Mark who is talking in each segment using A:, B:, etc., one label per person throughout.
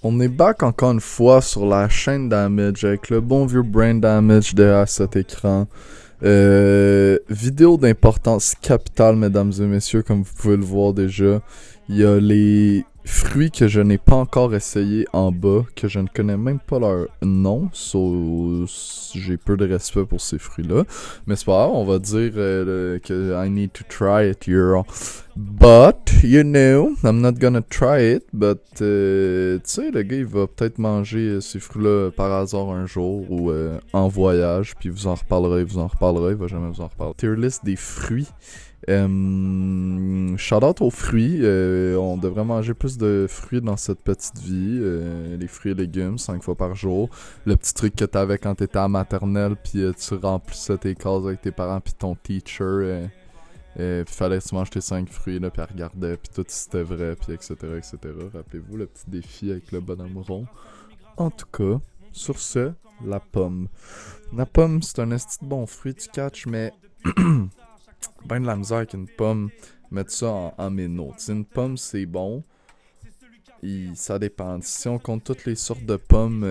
A: On est back encore une fois sur la chaîne Damage avec le bon vieux Brain Damage derrière cet écran. Vidéo d'importance capitale, mesdames et messieurs, comme vous pouvez le voir déjà. Il y a les fruits que je n'ai pas encore essayé en bas, que je ne connais même pas leur nom, so j'ai peu de respect pour ces fruits-là. Mais c'est pas grave, on va dire que I need to try it, But, you know, I'm not gonna try it, but, tu sais, le gars, il va peut-être manger ces fruits-là par hasard un jour ou en voyage, puis il va jamais vous en reparler. Tier list des fruits. Shout out aux fruits, on devrait manger plus de fruits dans cette petite vie, les fruits et légumes 5 fois par jour, le petit truc que t'avais quand t'étais à la maternelle puis tu remplissais tes cases avec tes parents puis ton teacher, puis fallait que tu manges tes 5 fruits là puis elle regardait puis tout si c'était vrai puis etc. Rappelez-vous le petit défi avec le bonhomme rond. En tout cas, sur ce, la pomme. La pomme c'est un esti de bon fruit tu catches mais... ben de la misère avec une pomme, mettre ça en méno. T'sais, une pomme, c'est bon. Ça dépend. Si on compte toutes les sortes de pommes...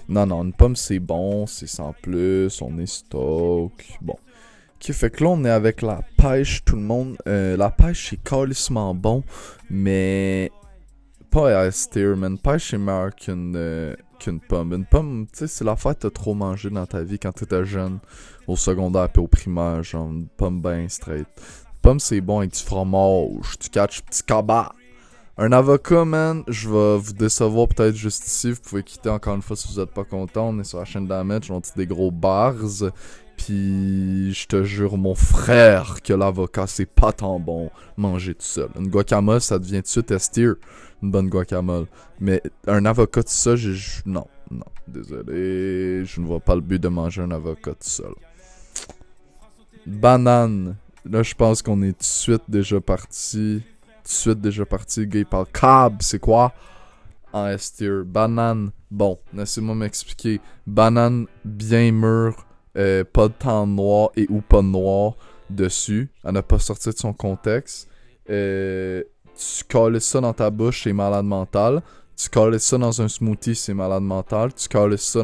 A: Non, une pomme, c'est bon. C'est sans plus. On est stock. Bon. Ok, fait que là, on est avec la pêche, tout le monde. La pêche, c'est calissement bon. Mais... pas S-tier, mais une pêche, c'est meilleur qu'une pomme. Une pomme, tu sais, c'est l'affaire que t'as trop mangé dans ta vie quand t'étais jeune, au secondaire puis au primaire, genre une pomme ben straight. Une pomme, c'est bon avec du fromage, tu catches petit cabas. Un avocat, man, je vais vous décevoir peut-être juste ici, vous pouvez quitter encore une fois si vous êtes pas content, on est sur la chaîne Damage, on dit des gros bars, puis je te jure, mon frère, que l'avocat, c'est pas tant bon manger tout seul. Une guacamole, ça devient tout de suite S-tier, une bonne guacamole. Mais un avocat tout seul, non, désolé, je ne vois pas le but de manger un avocat tout seul. Banane. Là, je pense qu'on est tout de suite déjà parti. Le gars, il parle cab, c'est quoi? En S-tier. Banane. Bon, laissez-moi m'expliquer. Banane bien mûre, pas de temps noir et ou pas de noir dessus. Elle n'a pas sorti de son contexte. Tu cales ça dans ta bouche, c'est malade mental. Tu cales ça dans un smoothie, c'est malade mental. Tu cales ça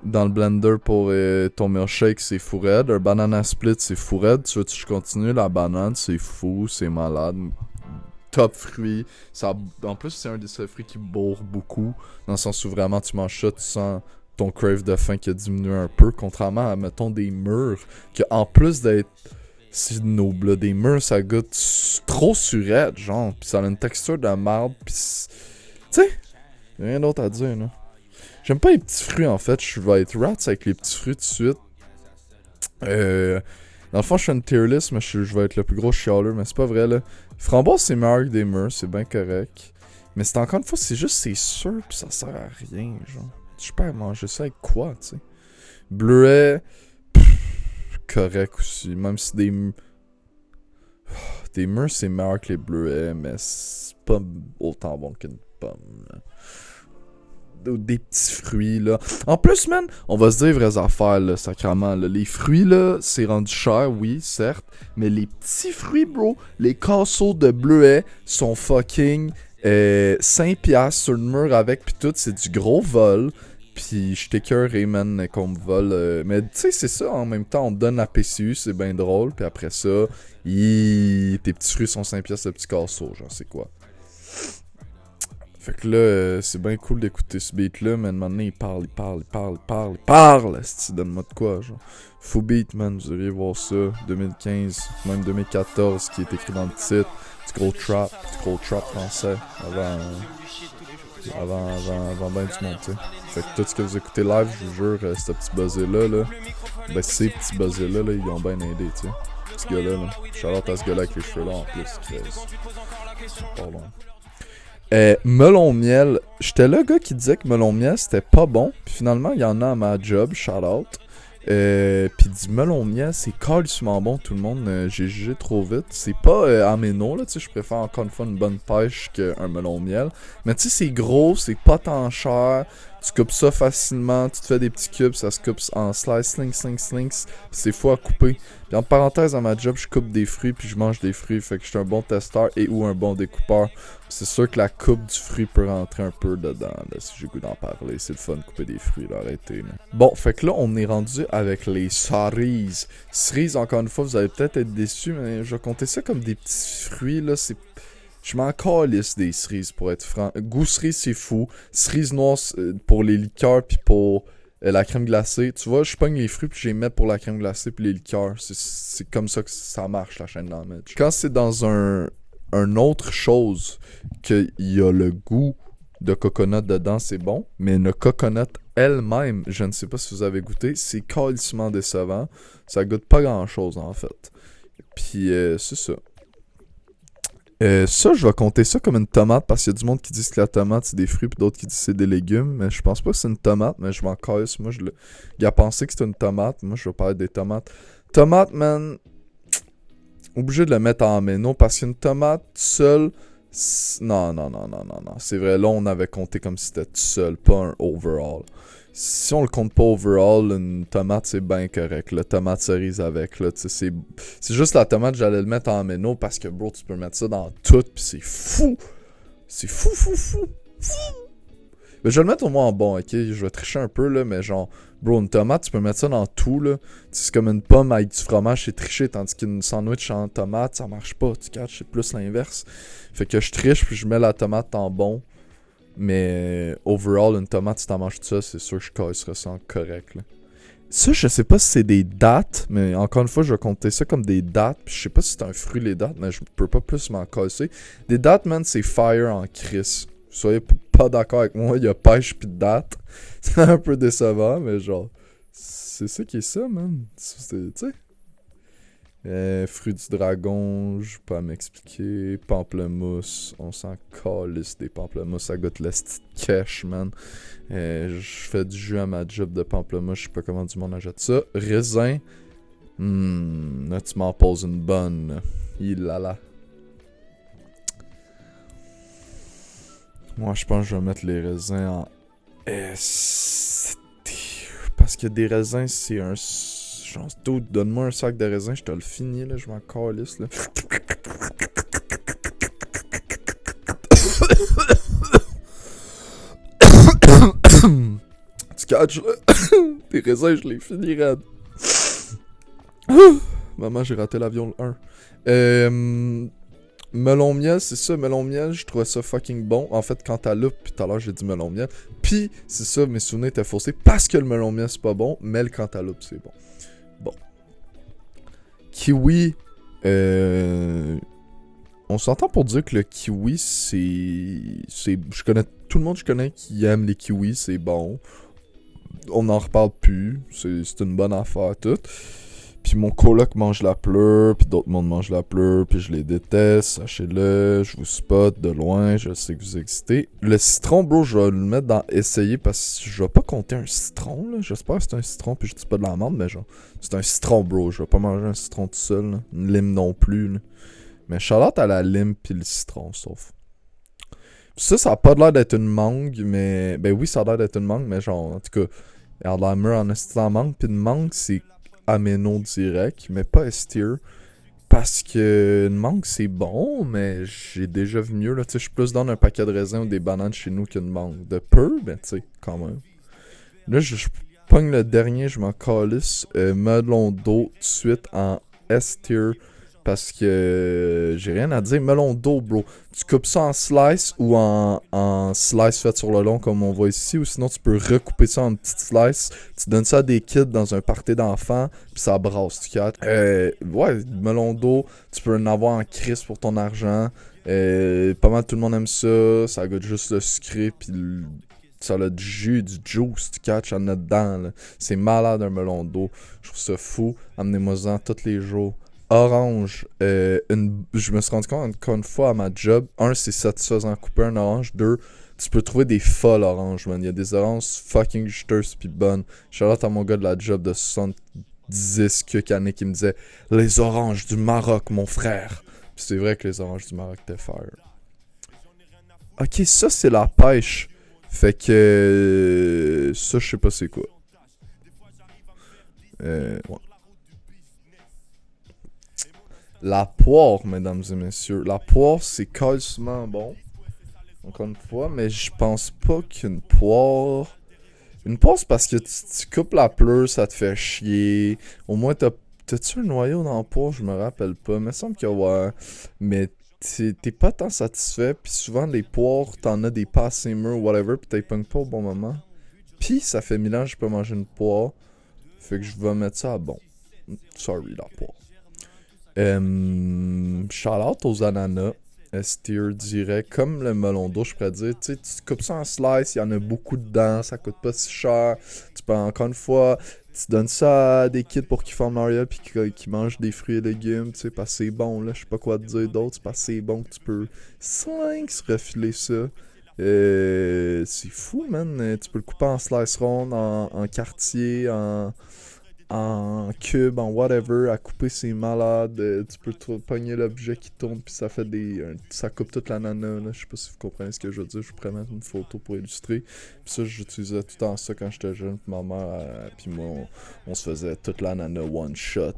A: dans le blender pour ton milkshake, c'est fou raide. Un banana split, c'est fou raide. Tu veux que je continue? La banane, c'est fou, c'est malade. Top fruit. Ça, en plus, c'est un des seuls fruits qui bourre beaucoup. Dans le sens où vraiment tu manges ça, tu sens ton crave de faim qui a diminué un peu. Contrairement à, mettons, des mûres, que en plus d'être si noble, des mûres, ça goûte trop surette, genre. Pis ça a une texture de marde. Pis tu sais, y'a rien d'autre à dire, là. J'aime pas les petits fruits, en fait. Je vais être rats avec les petits fruits tout de suite. Dans le fond, je fais une tier list, mais je vais être le plus gros chialeux, mais c'est pas vrai, là. Framboise, c'est meilleur que des mûres, c'est bien correct. Mais c'est encore une fois, c'est sûr, pis ça sert à rien, genre. Je peux manger ça avec quoi, tu sais. Bleuet, correct aussi. Même si des mûres, c'est meilleur que les bleuets, mais c'est pas autant bon qu'une pomme, là. Des petits fruits, là. En plus, man, on va se dire vraies affaires, là, sacrément, là. Les fruits, là, c'est rendu cher, oui, certes. Mais les petits fruits, bro, les casseaux de bleuets sont fucking 5$ sur le mur avec, pis tout, c'est du gros vol. Pis je t'écœurerai, man, qu'on me vole. Mais tu sais, c'est ça, en même temps, on te donne la PCU, c'est bien drôle. Puis après ça, tes petits fruits sont 5$ le petit casseau, genre, c'est quoi. Fait que là, c'est bien cool d'écouter ce beat-là, mais maintenant il parle. Donne-moi de quoi, genre. Fou beat, man, vous devriez voir ça. 2015, même 2014, qui est écrit dans le titre. Du gros trap français. Avant ben du monde, tu sais. Fait que tout ce que vous écoutez live, je vous jure, ce petit buzzé-là, là, ben ces petits buzzés-là, ils ont bien aidé, tu sais. Ce gars-là, là. Shout-out à ce gars-là avec les cheveux là en plus. Pardon. Melon miel, j'étais le gars qui disait que melon miel c'était pas bon, puis finalement il y en a à ma job, shout out. Puis du melon miel c'est calissement bon tout le monde, j'ai jugé trop vite. C'est pas améno là, tu sais, je préfère encore une fois une bonne pêche qu'un melon miel. Mais tu sais c'est gros, c'est pas tant cher, Tu coupes ça facilement, tu te fais des petits cubes, ça se coupe en slice, slinks. C'est fou à couper. Puis en parenthèse, à ma job, je coupe des fruits puis je mange des fruits. Fait que je suis un bon testeur et ou un bon découpeur. C'est sûr que la coupe du fruit peut rentrer un peu dedans, là, si j'ai goût d'en parler. C'est le fun de couper des fruits, là, arrêtez. Là. Bon, fait que là, on est rendu avec les cerises. Cerises, encore une fois, vous allez peut-être être déçus, mais je vais compter ça comme des petits fruits, là. Je m'en calisse des cerises, pour être franc. Goût cerise, c'est fou. Cerise noire pour les liqueurs puis pour la crème glacée. Tu vois, je pogne les fruits puis je les mets pour la crème glacée puis les liqueurs. C'est comme ça que ça marche, la chaîne damage. Quand c'est dans un autre chose qu'il y a le goût de coconut dedans, c'est bon. Mais une coconut elle-même, je ne sais pas si vous avez goûté, c'est calissement décevant. Ça goûte pas grand-chose, en fait. Puis, c'est ça. Ça, je vais compter ça comme une tomate parce qu'il y a du monde qui dit que la tomate c'est des fruits puis d'autres qui disent que c'est des légumes. Mais je pense pas que c'est une tomate, mais je m'en casse. Moi, il a pensé que c'était une tomate. Moi, je vais parler des tomates. Tomate, man, obligé de le mettre en méno parce qu'une tomate seule. Non. C'est vrai, là, on avait compté comme si c'était tout seul, pas un overall. Si on le compte pas overall, une tomate c'est bien correct. La tomate cerise avec, là, c'est juste la tomate, j'allais le mettre en méno parce que, bro, tu peux mettre ça dans tout, pis c'est fou. C'est fou. Mais je vais le mettre au moins en bon, ok? Je vais tricher un peu, là, mais genre, bro, une tomate, tu peux mettre ça dans tout, là. C'est comme une pomme avec du fromage, c'est triché, tandis qu'une sandwich en tomate, ça marche pas, tu catches, c'est plus l'inverse. Fait que je triche, puis je mets la tomate en bon. Mais overall, une tomate, si t'en manges tout ça, c'est sûr que je casserai ça en correct. Là. Ça, je sais pas si c'est des dattes, mais encore une fois, je vais compter ça comme des dattes. Puis je sais pas si c'est un fruit, les dattes, mais je peux pas plus m'en casser. Des dattes, man, c'est fire en crise. Soyez pas d'accord avec moi, il y a pêche pis de dattes. C'est un peu décevant, mais genre, c'est ça qui est ça, man. Tu sais. Fruit du dragon, je peux pas m'expliquer. Pamplemousse, on s'en calisse des pamplemousses, ça goûte la petite cash, man. Je fais du jus à ma job de pamplemousse, je sais pas comment du monde achète ça. Raisin, là tu m'en poses une bonne. Il là là. Moi je pense que je vais mettre les raisins en S. Parce que des raisins c'est un... Genre, donne-moi un sac de raisin, je te le finis, là, je m'en calisse, là. Tu catches, là? Tes raisins, je les finis, raide. Maman, j'ai raté l'avion le 1. Melon miel, c'est ça, melon miel, je trouvais ça fucking bon. En fait, quand t'as loupe, puis tout à l'heure j'ai dit melon miel. Puis, c'est ça, mes souvenirs étaient faussés parce que le melon miel c'est pas bon, mais le cantaloupe c'est bon. Bon. Kiwi, on s'entend pour dire que le kiwi, je connais tout le monde que je connais qui aime les kiwis, c'est bon. On n'en reparle plus, c'est une bonne affaire, tout. Puis mon coloc mange la pleure, puis d'autres mondes mangent la pleure, puis je les déteste, sachez-le, je vous spot de loin, je sais que vous existez. Le citron, bro, je vais le mettre dans essayer parce que je vais pas compter un citron, là. J'espère que c'est un citron, puis je dis pas de la merde, mais genre, c'est un citron, bro, je vais pas manger un citron tout seul, là. Une lime non plus, là. Mais Charlotte à la lime puis le citron, sauf. Ça a pas l'air d'être une mangue, mais... Ben oui, ça a l'air d'être une mangue, mais genre, en tout cas, regarde la mûre en esti en mangue, puis une mangue, c'est améno direct, mais pas S-tier. Parce que une mangue, c'est bon, mais j'ai déjà vu mieux, là. Tu sais, je suis plus dans un paquet de raisins ou des bananes chez nous qu'une mangue. De peu, mais tu sais, quand même. Là, je pogne le dernier, je m'en calisse. Melon d'eau, tout de suite, en S-tier. Parce que j'ai rien à dire. Melon d'eau, bro. Tu coupes ça en slice ou en slice fait sur le long comme on voit ici. Ou sinon, tu peux recouper ça en petites slices. Tu donnes ça à des kids dans un party d'enfants. Puis ça brasse, tu captes. Ouais, melon d'eau. Tu peux en avoir en crise pour ton argent. Pas mal tout le monde aime ça. Ça goûte juste le sucré. Puis ça a du jus, du juice, tu catches en dedans. C'est malade un melon d'eau. Je trouve ça fou. Amenez-moi-en tous les jours. Orange, je me suis rendu compte encore une fois à ma job. 1, c'est satisfaisant couper un orange. 2, tu peux trouver des folles oranges, man. Il y a des oranges fucking juteuses pis bonnes. Shout-out à mon gars de la job de 70 quelques années qui me disait « Les oranges du Maroc, mon frère! » Pis c'est vrai que les oranges du Maroc étaient fire. Ok, ça c'est la pêche. Fait que ça, je sais pas c'est quoi. Ouais. La poire, mesdames et messieurs. La poire, c'est quasiment bon. Encore une fois, mais je pense pas qu'une poire. Une poire, c'est parce que tu coupes la pleure, ça te fait chier. Au moins, t'as-tu un noyau dans la poire? Je me rappelle pas. Mais il me semble que ouais. Mais t'es pas tant satisfait. Puis souvent, les poires, t'en as des pas assez mûrs, whatever. Puis t'es pognes pas au bon moment. Puis ça fait 1000 ans que j'ai pas mangé une poire. Fait que je vais mettre ça à bon. Sorry, la poire. Shout-out aux ananas. S-tier direct, comme le melon d'eau, je pourrais dire. Tu sais, tu coupes ça en slice, il y en a beaucoup dedans, ça coûte pas si cher. Tu peux encore une fois, tu donnes ça à des kids pour qu'ils forment Mario puis qu'ils mangent des fruits et légumes, tu sais, parce que c'est bon, là. Je sais pas quoi te dire d'autre, c'est parce que c'est bon que tu peux se refiler ça. C'est fou, man. Tu peux le couper en slice ronde, en quartier, en cube, en whatever, à couper c'est malade. Tu peux pogner l'objet qui tourne puis ça fait ça coupe toute l'ananas. Je sais pas si vous comprenez ce que je veux dire. Je vous pourrais mettre une photo pour illustrer. Puis ça, j'utilisais tout le temps ça quand j'étais jeune. Puis ma mère, puis moi, on se faisait toute l'ananas one shot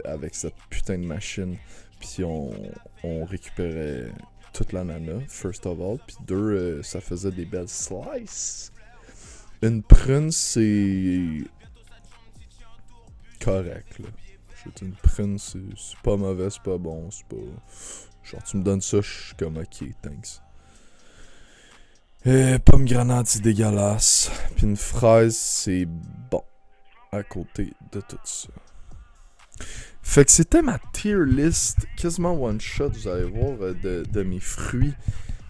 A: avec cette putain de machine. Puis on récupérait toute l'ananas, first of all. Puis deux, ça faisait des belles slices. Une prune, c'est correct, là. Une prune, c'est pas mauvais, c'est pas bon, c'est pas... Genre, tu me donnes ça, je suis comme, ok, thanks. Pomme grenade, c'est dégueulasse. Puis une fraise, c'est bon. À côté de tout ça. Fait que c'était ma tier list, quasiment one shot, vous allez voir, de mes fruits.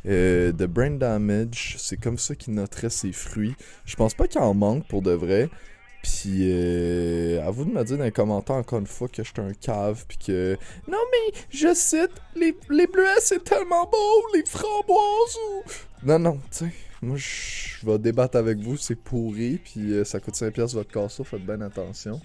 A: De brain damage, c'est comme ça qu'il noterait ses fruits. Je pense pas qu'il en manque pour de vrai. Puis, à vous de me dire dans les commentaires encore une fois que je suis un cave, puis que... Non mais, je cite, les bleuets c'est tellement beau, les framboises ou... Non, tu sais, moi je vais débattre avec vous, c'est pourri, puis ça coûte 5$ votre casseau, faites bien attention.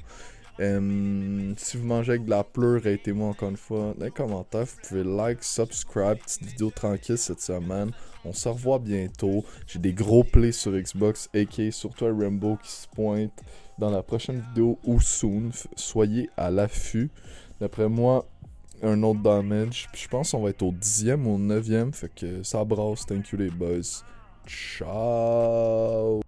A: Si vous mangez avec de la pleure, ratez-moi encore une fois dans les commentaires. Vous pouvez like, subscribe, petite vidéo tranquille cette semaine. On se revoit bientôt. J'ai des gros plays sur Xbox, aka surtout un Rainbow qui se pointe dans la prochaine vidéo ou soon. Soyez à l'affût. D'après moi, un autre damage. Puis je pense qu'on va être au 10e ou au 9e. Fait que ça brasse. Thank you les boys. Ciao.